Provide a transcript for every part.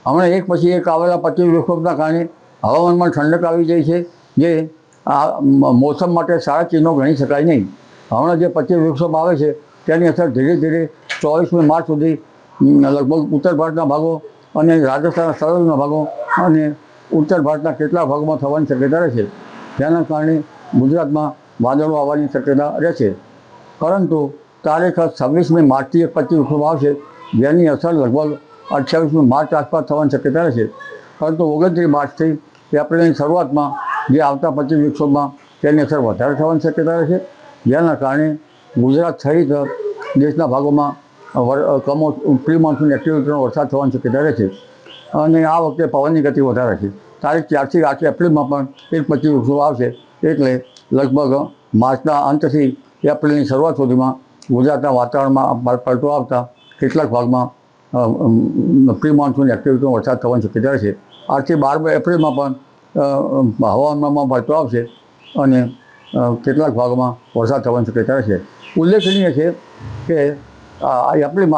હમણાં એક પછી એક આવેલા પશ્ચિમ વિક્ષોભના કારણે હવામાનમાં ઠંડક આવી જાય છે, જે આ મોસમ માટે સારા ચિહ્નો ગણી શકાય નહીં. હમણાં જે પશ્ચિમ વિક્ષોભ આવે છે તેની અસર ધીરે ધીરે 24મી માર્ચ સુધી લગભગ ઉત્તર ભારતના ભાગો અને રાજસ્થાનના સૌરાષ્ટ્રના ભાગો અને ઉત્તર ભારતના કેટલાક ભાગોમાં થવાની શક્યતા રહેશે. જેના કારણે ગુજરાતમાં વાદળો આવવાની શક્યતા રહેશે. પરંતુ તારીખ 26મી માર્ચથી એક પશ્ચિમ વિક્ષોભ આવશે, જેની અસર લગભગ 28મી માર્ચ આસપાસ થવાની શક્યતા રહેશે. પરંતુ 29 માર્ચથી એપ્રિલની શરૂઆતમાં જે આવતા પશ્ચિમ વિક્ષોભમાં તેની અસર વધારે થવાની શક્યતા રહેશે. જેના કારણે ગુજરાત સહિત દેશના ભાગોમાં પ્રી મોન્સૂન એક્ટિવિટીનો વરસાદ થવાની શક્યતા રહેશે. અને આ વખતે પવનની ગતિ વધારે છે. તારીખ 4થી 8 એપ્રિલમાં પણ એક પશ્ચિમ વિક્ષોભ આવશે, એટલે લગભગ માર્ચના અંતથી એપ્રિલની શરૂઆત સુધીમાં ગુજરાતના વાતાવરણમાં પલટો આવતા કેટલાક ભાગમાં પ્રી મોન્સૂન એક્ટિવિટીનો વરસાદ થવાની શક્યતા રહેશે. 8થી 12 એપ્રિલમાં પણ હવામાનમાં પલટો આવશે અને કેટલાક ભાગોમાં વરસાદ થવાની શક્યતા રહેશે. ઉલ્લેખનીય છે કે એપ્રિલ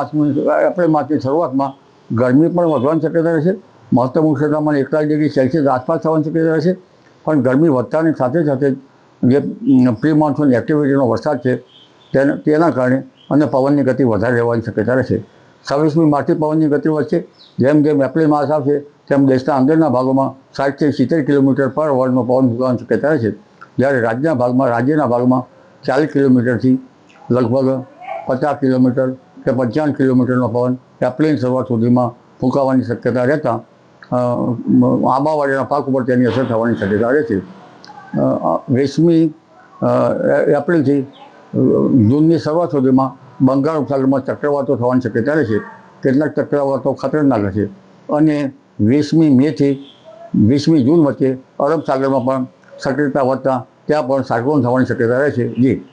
માસની શરૂઆતમાં ગરમી પણ વધવાની શક્યતા રહેશે. મહત્તમ ઉષ્ણતામાન 41 ડિગ્રી સેલ્સિયસ આસપાસ થવાની શક્યતા રહેશે. પણ ગરમી વધતાની સાથે સાથે જે પ્રી મોન્સૂન એક્ટિવિટીનો વરસાદ છે તેના કારણે અને પવનની ગતિ વધારે રહેવાની શક્યતા રહેશે. 26મી માર્ચથી પવનની ગતિ વધશે. જેમ જેમ એપ્રિલ માસ આવશે તેમ દેશના અંદરના ભાગોમાં 60થી 70 કિલોમીટર પર અવરનો પવન ફૂંકાવાની શક્યતા રહેશે. જ્યારે રાજ્યના ભાગમાં 40 કિલોમીટરથી લગભગ 50 કિલોમીટર કે 55 કિલોમીટરનો પવન એપ્રિલની શરૂઆત સુધીમાં ફૂંકાવાની શક્યતા રહેતા આંબાવાડીના પાક ઉપર તેની અસર થવાની શક્યતા રહેશે. 20મી એપ્રિલથી જૂનની શરૂઆત સુધીમાં બંગાળ ઉપસાગરમાં ચક્રવાતો થવાની શક્યતા રહેશે. કેટલાક ચક્રવાતો ખતરનાક હશે. અને 20મી મેથી 20મી જૂન વચ્ચે અરબ સાગરમાં પણ સક્રિયતા વધતા ત્યાં પણ સાયક્લોન થવાની શક્યતા રહેશે. જી.